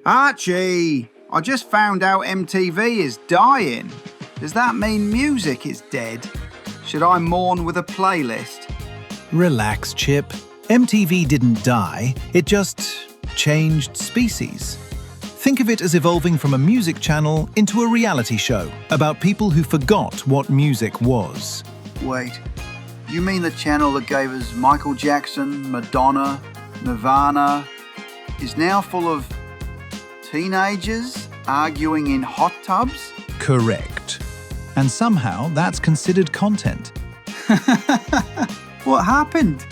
Archie, I just found out MTV is dying. Does that mean music is dead? Should I mourn with a playlist? Relax, Chip. MTV didn't die, it just changed species. Think of it as evolving from a music channel into a reality show about people who forgot what music was. Wait, you mean the channel that gave us Michael Jackson, Madonna, Nirvana, is now full of teenagers arguing in hot tubs? Correct. And somehow that's considered content. What happened?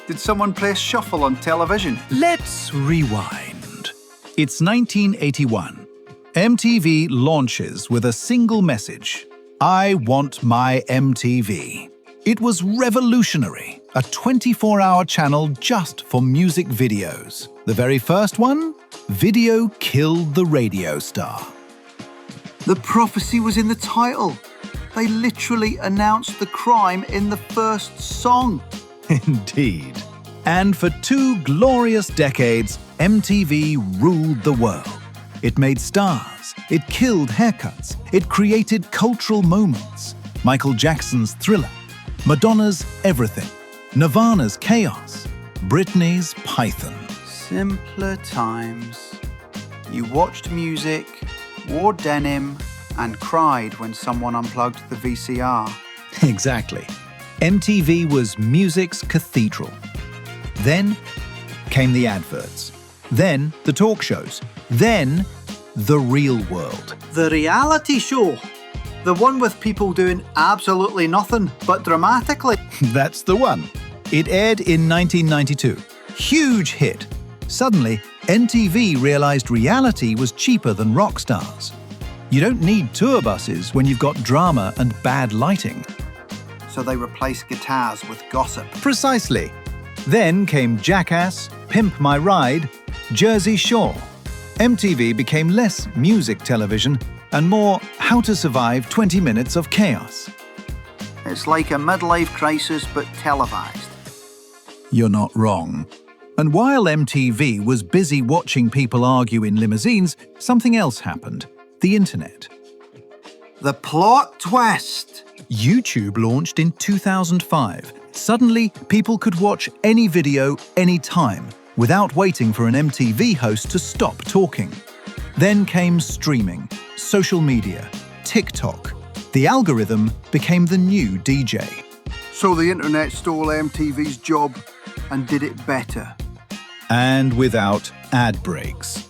Did someone play shuffle on television? Let's rewind. It's 1981. MTV launches with a single message. I want my MTV. It was revolutionary. A 24-hour channel just for music videos. The very first one? Video killed the radio star. The prophecy was in the title. They literally announced the crime in the first song. Indeed. And for 2 glorious decades, MTV ruled the world. It made stars, it killed haircuts, it created cultural moments. Michael Jackson's Thriller, Madonna's Everything, Nirvana's Chaos, Britney's Python. Simpler times. You watched music, wore denim, and cried when someone unplugged the VCR. Exactly. MTV was music's cathedral. Then came the adverts. Then the talk shows. Then the real world. The reality show. The one with people doing absolutely nothing, but dramatically. That's the one. It aired in 1992. Huge hit. Suddenly, MTV realized reality was cheaper than rock stars. You don't need tour buses when you've got drama and bad lighting. So they replaced guitars with gossip. Precisely. Then came Jackass, Pimp My Ride, Jersey Shore. MTV became less music television and more how to survive 20 minutes of chaos. It's like a midlife crisis but televised. You're not wrong. And while MTV was busy watching people argue in limousines, something else happened. The internet. The plot twist. YouTube launched in 2005. Suddenly, people could watch any video anytime without waiting for an MTV host to stop talking. Then came streaming, social media, TikTok. The algorithm became the new DJ. So the internet stole MTV's job and did it better. And without ad breaks.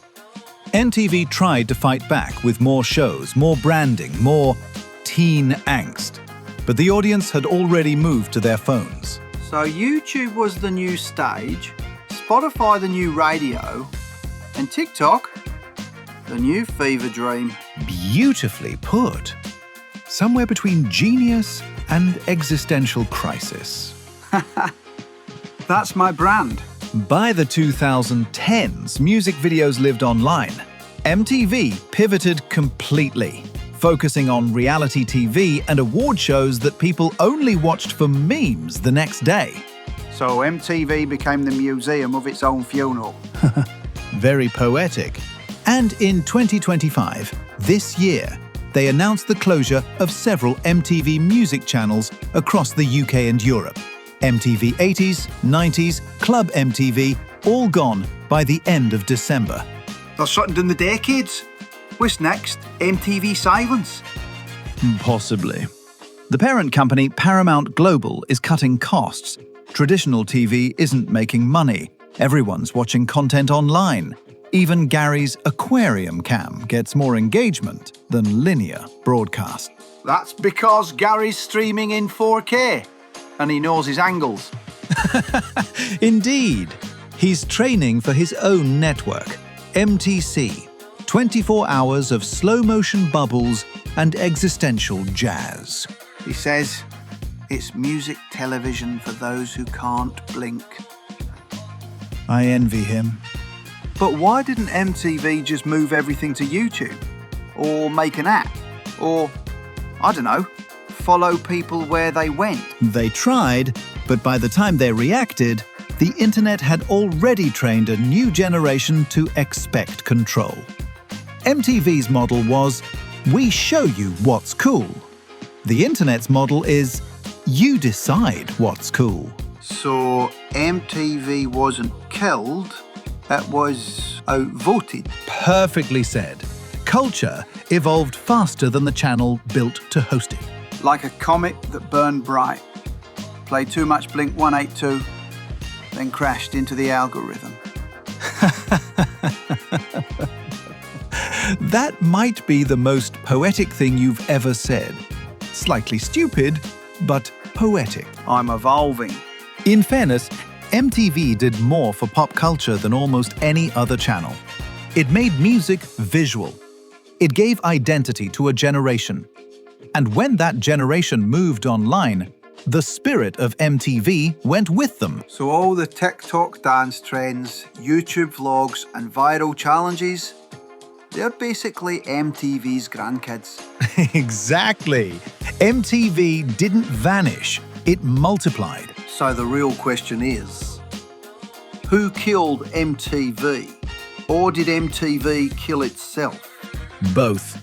MTV tried to fight back with more shows, more branding, more teen angst. But the audience had already moved to their phones. So YouTube was the new stage, Spotify the new radio, and TikTok the new fever dream. Beautifully put. Somewhere between genius and existential crisis. That's my brand. By the 2010s, music videos lived online. MTV pivoted completely, focusing on reality TV and award shows that people only watched for memes the next day. So MTV became the museum of its own funeral. Very poetic. And in 2025, this year, they announced the closure of several MTV music channels across the UK and Europe. MTV 80s, 90s, Club MTV, all gone by the end of December. There's something in the decades. What's next? MTV silence? Possibly. The parent company, Paramount Global, is cutting costs. Traditional TV isn't making money. Everyone's watching content online. Even Gary's aquarium cam gets more engagement than linear broadcast. That's because Gary's streaming in 4K. And he knows his angles. Indeed. He's training for his own network, MTSea. 24 hours of slow-motion bubbles and existential jazz. He says, it's music television for those who can't blink. I envy him. But why didn't MTV just move everything to YouTube? Or make an app? Or, I don't know, follow people where they went? They tried, but by the time they reacted, the internet had already trained a new generation to expect control. MTV's model was, we show you what's cool. The internet's model is, you decide what's cool. So MTV wasn't killed, it was outvoted. Perfectly said. Culture evolved faster than the channel built to host it. Like a comet that burned bright, played too much Blink 182, then crashed into the algorithm. That might be the most poetic thing you've ever said. Slightly stupid, but poetic. I'm evolving. In fairness, MTV did more for pop culture than almost any other channel. It made music visual. It gave identity to a generation. And when that generation moved online, the spirit of MTV went with them. So all the TikTok dance trends, YouTube vlogs and viral challenges, they're basically MTV's grandkids. Exactly. MTV didn't vanish, it multiplied. So the real question is, who killed MTV? Or did MTV kill itself? Both.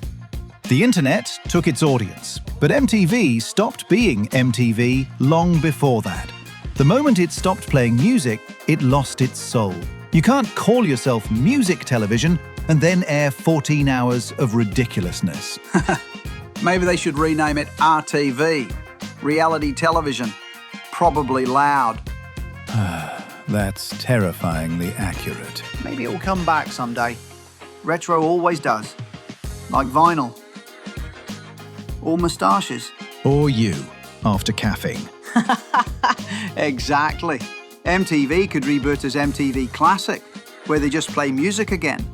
The internet took its audience, but MTV stopped being MTV long before that. The moment it stopped playing music, it lost its soul. You can't call yourself music television and then air 14 hours of ridiculousness. Maybe they should rename it RTV, reality television. Probably loud. That's terrifyingly accurate. Maybe it will come back someday. Retro always does. Like vinyl. Or moustaches. Or you, after caffeine. Exactly. MTV could reboot as MTV Classic, where they just play music again.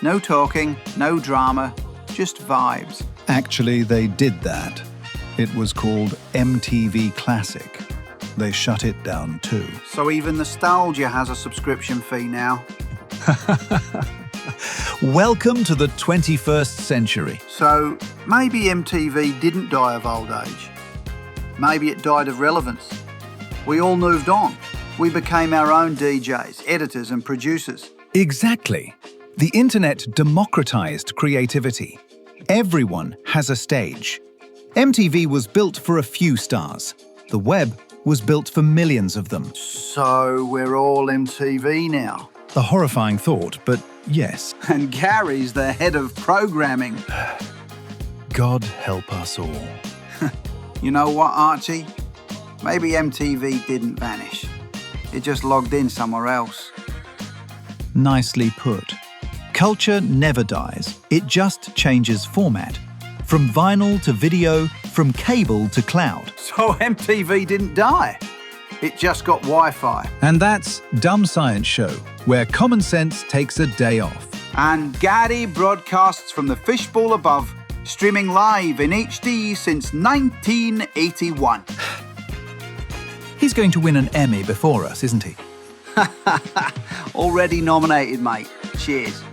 No talking, no drama, just vibes. Actually, they did that. It was called MTV Classic. They shut it down too. So even nostalgia has a subscription fee now. Welcome to the 21st century. So maybe MTV didn't die of old age. Maybe it died of relevance. We all moved on. We became our own DJs, editors and producers. Exactly. The internet democratized creativity. Everyone has a stage. MTV was built for a few stars. The web was built for millions of them. So we're all MTV now. A horrifying thought, but yes. And Gary's the head of programming. God help us all. You know what, Archie? Maybe MTV didn't vanish. It just logged in somewhere else. Nicely put. Culture never dies. It just changes format. From vinyl to video, from cable to cloud. So MTV didn't die. It just got Wi-Fi. And that's Dumb Science Show, where common sense takes a day off. And Gary broadcasts from the fishbowl above, streaming live in HD since 1981. He's going to win an Emmy before us, isn't he? Already nominated, mate. Cheers.